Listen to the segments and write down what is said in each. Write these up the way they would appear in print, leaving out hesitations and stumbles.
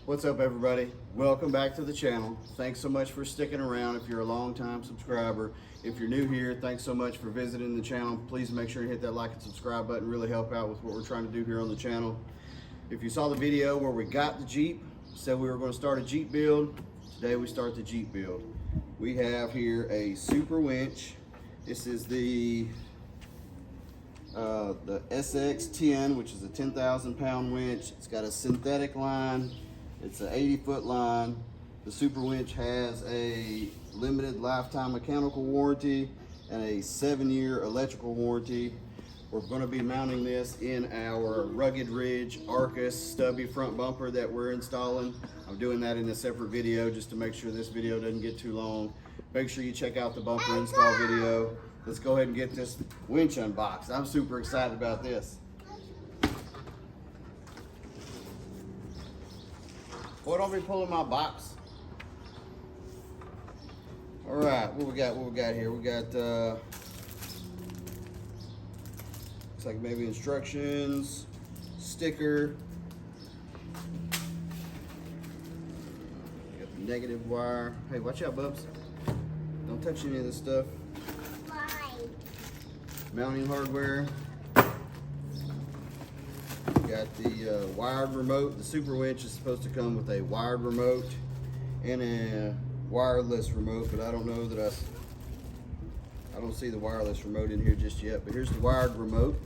What's up, everybody? Welcome back to the channel. Thanks so much for sticking around if you're a long-time subscriber. If you're new here, thanks so much for visiting the channel. Please make sure you hit that like and subscribe button. Really help out with what we're trying to do here on the channel. If you saw the video where we got the Jeep, said we were going to start a Jeep build, today we start the Jeep build. We have here a SuperWinch. This is the SX10, which is a 10,000 pound winch. It's got a synthetic line. It's an 80-foot line. The SuperWinch has a limited lifetime mechanical warranty and a 7-year electrical warranty. We're going to be mounting this in our Rugged Ridge Arcus stubby front bumper that we're installing. I'm doing that in a separate video just to make sure this video doesn't get too long. Make sure you check out the bumper install video. Let's go ahead and get this winch unboxed. I'm super excited about this. Boy, don't be pulling my box. All right, what we got here? We got, looks like maybe instructions, sticker. Got the negative wire. Hey, watch out, Bubs. Don't touch any of this stuff. Mounting hardware. Got the wired remote. The SuperWinch is supposed to come with a wired remote and a wireless remote, but I don't know that I don't see the wireless remote in here just yet. But here's the wired remote.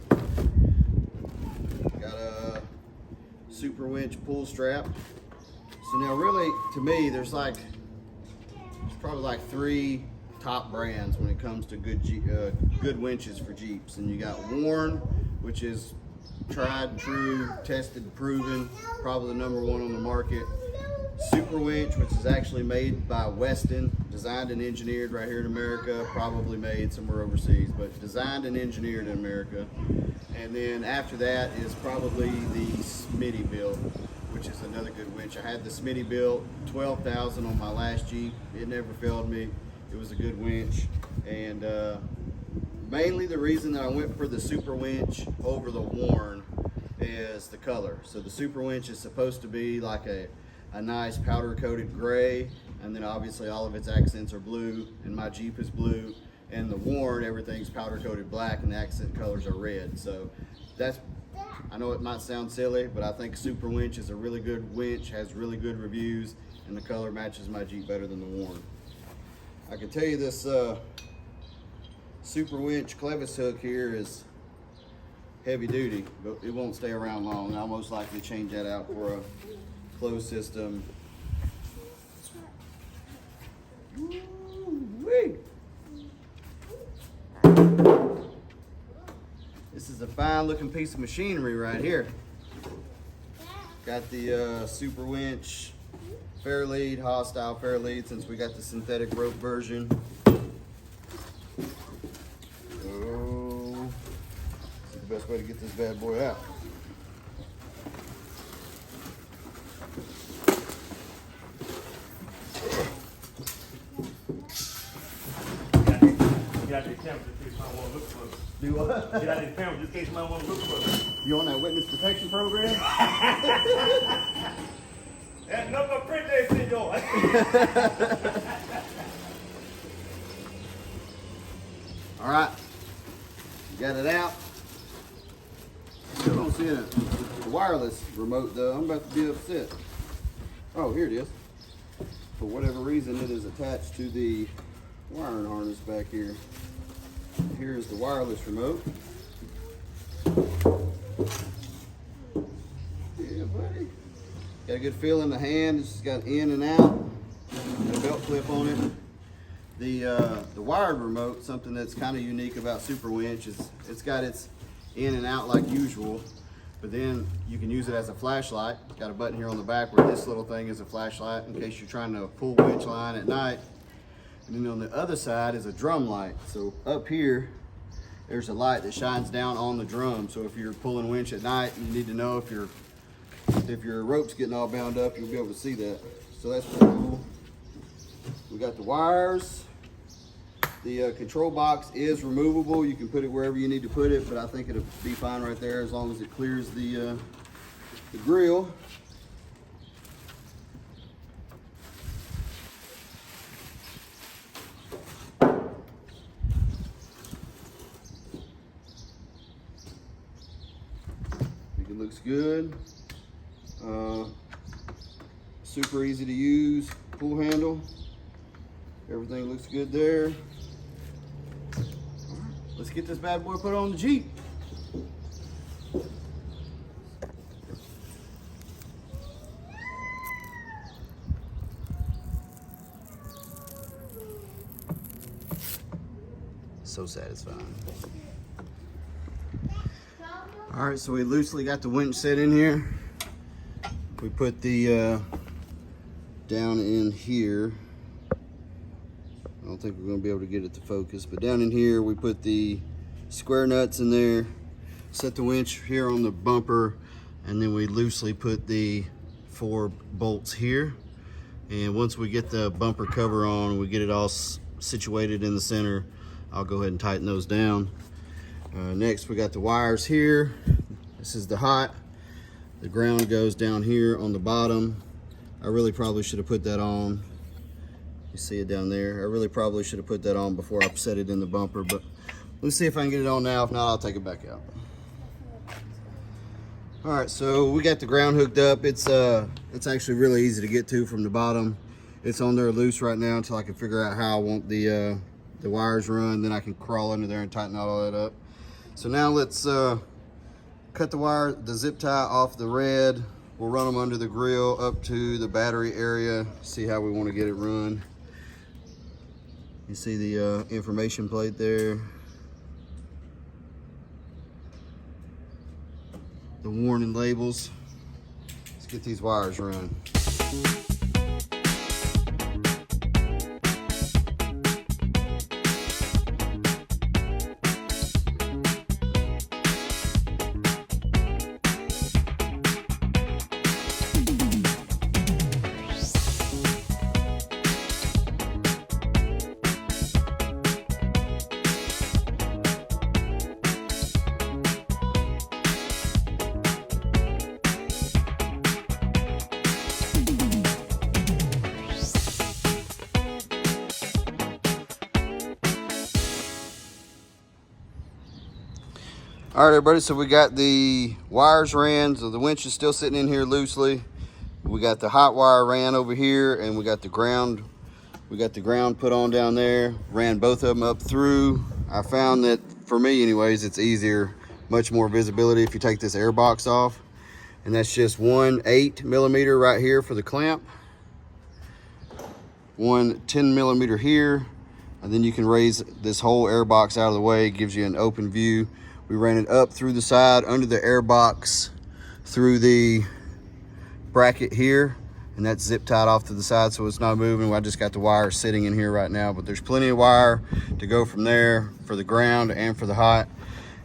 Got a SuperWinch pull strap. So now, really, to me, there's probably like 3 top brands when it comes to good winches for Jeeps. And you got Warn, which is tried and true, tested, proven, probably the #1 on the market. SuperWinch, which is actually made by Weston, designed and engineered right here in America, probably made somewhere overseas, but designed and engineered in America. And then after that is probably the Smittybilt, which is another good winch. I had the Smittybilt 12,000 on my last Jeep. It never failed me. It was a good winch. And mainly the reason that I went for the SuperWinch over the Warn is the color. So the SuperWinch is supposed to be like a nice powder coated gray, and then obviously all of its accents are blue, and my Jeep is blue. And the Warn, everything's powder coated black and the accent colors are red. So that's, I know it might sound silly, but I think SuperWinch is a really good winch, has really good reviews, and the color matches my Jeep better than the Warn. I can tell you this SuperWinch clevis hook here is heavy duty, but it won't stay around long. I'll most likely change that out for a closed system. Woo-wee. This is a fine looking piece of machinery right here. Got the SuperWinch fair lead, hostile fair lead, since we got the synthetic rope version. Best way to get this bad boy out. Get out the camera just in case I want to look for it. Do what? Get out the camera just in case I want to look for it. You on that witness protection program? That's number print they send you on. All right, got it out. Still don't see it. The wireless remote though, I'm about to be upset. Oh, here it is. For whatever reason, it is attached to the wiring harness back here. Here's the wireless remote. Yeah, buddy. Got a good feel in the hand. It's got in and out. Got a belt clip on it. The wired remote, something that's kind of unique about SuperWinch, is it's got its in and out like usual, but then you can use it as a flashlight. Got a button here on the back where this little thing is a flashlight in case you're trying to pull winch line at night. And then on the other side is a drum light. So up here, there's a light that shines down on the drum. So if you're pulling winch at night, you need to know if your rope's getting all bound up, you'll be able to see that. So that's pretty cool. We got the wires. The control box is removable. You can put it wherever you need to put it, but I think it'll be fine right there as long as it clears the grill. good. Super easy to use, pull handle. Everything looks good there. All right, let's get this bad boy put on the Jeep. So satisfying. All right, so we loosely got the winch set in here. We put the down in here. I don't think we're gonna be able to get it to focus, but down in here we put the square nuts in there, set the winch here on the bumper, and then we loosely put the 4 bolts here. And once we get the bumper cover on, we get it all situated in the center, I'll go ahead and tighten those down. Next, we got the wires here. This is the hot. The ground goes down here on the bottom. I really probably should have put that on. You see it down there. I really probably should have put that on before I set it in the bumper, but let's see if I can get it on now. If not, I'll take it back out. All right, so we got the ground hooked up. It's actually really easy to get to from the bottom. It's on there loose right now until I can figure out how I want the wires run. Then I can crawl under there and tighten all that up. So now let's cut the zip tie off the red. We'll run them under the grill up to the battery area, see how we want to get it run. You see the information plate there. The warning labels. Let's get these wires run. All right, everybody, so we got the wires ran, so the winch is still sitting in here loosely. We got the hot wire ran over here, and we got the ground put on down there. Ran both of them up through. I found that, for me anyways, it's easier, much more visibility if you take this air box off. And that's just 1 8mm right here for the clamp. 1 10mm here. And then you can raise this whole air box out of the way. It gives you an open view. We ran it up through the side, under the air box, through the bracket here, and that's zip tied off to the side so it's not moving. I just got the wire sitting in here right now, but there's plenty of wire to go from there for the ground and for the hot.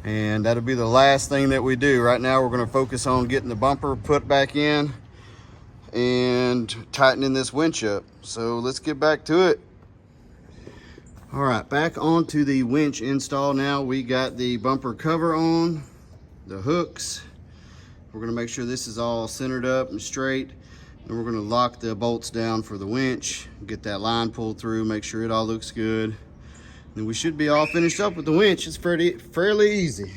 And that'll be the last thing that we do. Right now we're gonna focus on getting the bumper put back in and tightening this winch up. So let's get back to it. All right, back onto the winch install now. We got the bumper cover on, the hooks. We're gonna make sure this is all centered up and straight. And we're gonna lock the bolts down for the winch, get that line pulled through, make sure it all looks good. Then we should be all finished up with the winch. It's fairly easy.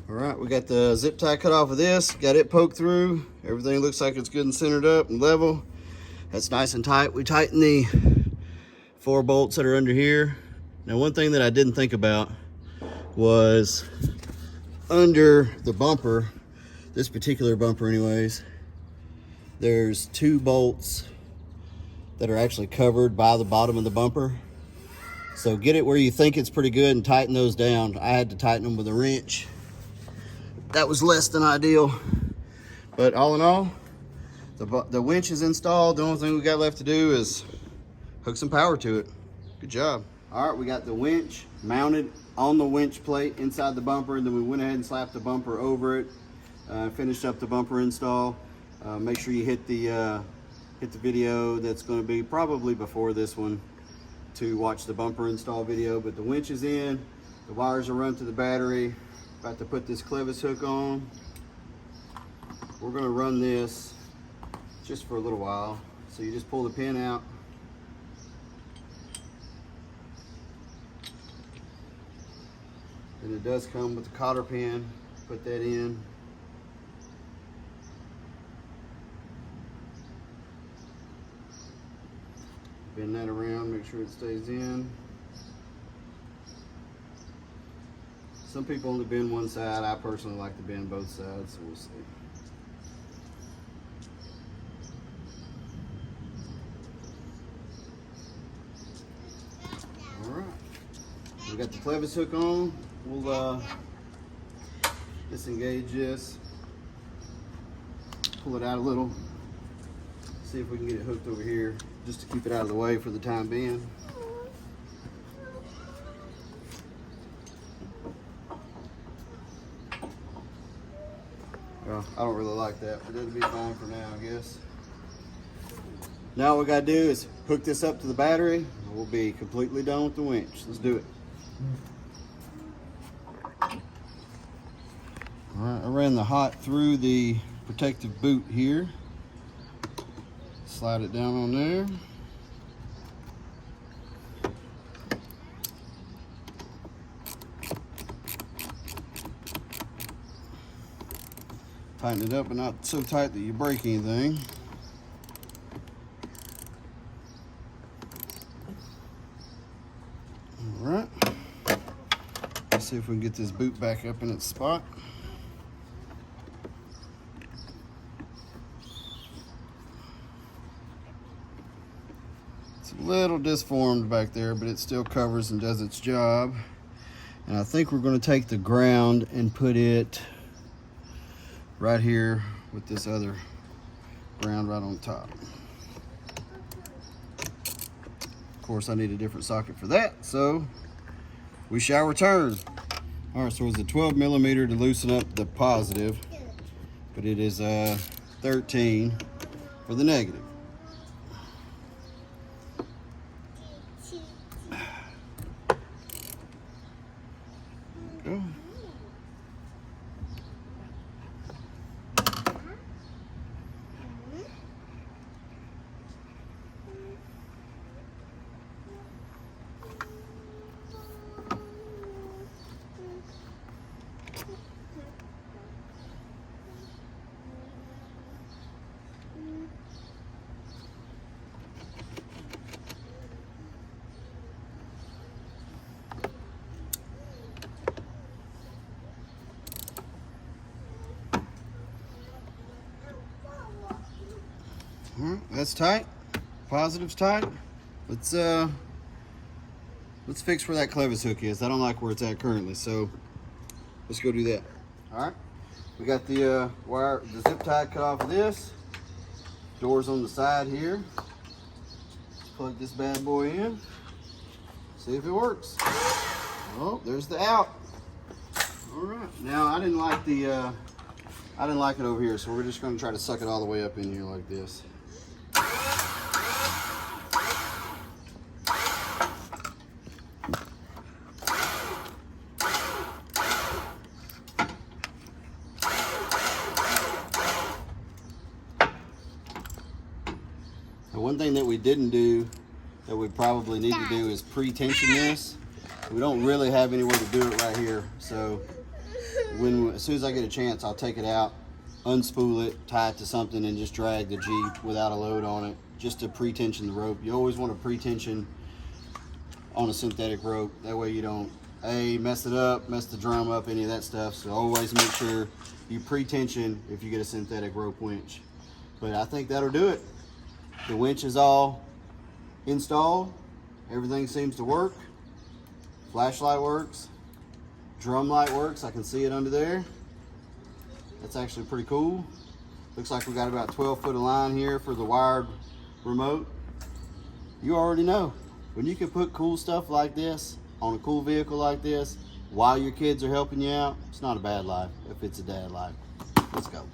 All right, we got the zip tie cut off of this, got it poked through. Everything looks like it's good and centered up and level. That's nice and tight. We tighten the 4 bolts that are under here. Now, one thing that I didn't think about was under the bumper, this particular bumper anyways, there's 2 bolts that are actually covered by the bottom of the bumper. So get it where you think it's pretty good and tighten those down. I had to tighten them with a wrench. That was less than ideal, but all in all, the winch is installed. The only thing we got left to do is hook some power to it. Good job. All right, we got the winch mounted on the winch plate inside the bumper, and then we went ahead and slapped the bumper over it, finished up the bumper install. Make sure you hit the video that's going to be probably before this one to watch the bumper install video. But the winch is in, the wires are run to the battery. About to put this clevis hook on. We're going to run this just for a little while. So you just pull the pin out. And it does come with the cotter pin. Put that in. Bend that around, make sure it stays in. Some people only bend one side. I personally like to bend both sides, so we'll see. All right, we got the clevis hook on. We'll disengage this, pull it out a little, see if we can get it hooked over here, just to keep it out of the way for the time being. Well, I don't really like that, but it'll be fine for now, I guess. Now all we gotta do is hook this up to the battery, and we'll be completely done with the winch. Let's do it. All right, I ran the hot through the protective boot here. Slide it down on there. Tighten it up, but not so tight that you break anything. All right. Let's see if we can get this boot back up in its spot. It's a little disformed back there, but it still covers and does its job. And I think we're going to take the ground and put it right here with this other ground right on top. Of course, I need a different socket for that, so we shall return. All right, so it's a 12 millimeter to loosen up the positive, but it is 13 for the negative. Go. All right, that's tight. Positive's tight. Let's fix where that clevis hook is. I don't like where it's at currently, so let's go do that. All right, we got the wire, the zip tie cut off of this. Doors on the side here. Let's plug this bad boy in. See if it works. Oh, there's the out. All right, now I didn't like it over here, so we're just going to try to suck it all the way up in here like this. The one thing that we didn't do that we probably need to do is pre-tension this. We don't really have anywhere to do it right here, so as soon as I get a chance, I'll take it out, unspool it, tie it to something, and just drag the Jeep without a load on it, just to pre-tension the rope. You always want to pre-tension on a synthetic rope. That way you don't mess it up, mess the drum up, any of that stuff. So always make sure you pre-tension if you get a synthetic rope winch. But I think that'll do it. The winch is all installed. Everything seems to work. Flashlight works. Drum light works. I can see it under there. That's actually pretty cool. Looks like we got about 12 foot of line here for the wired remote. You already know, when you can put cool stuff like this on a cool vehicle like this while your kids are helping you out, it's not a bad life if it's a dad life. Let's go.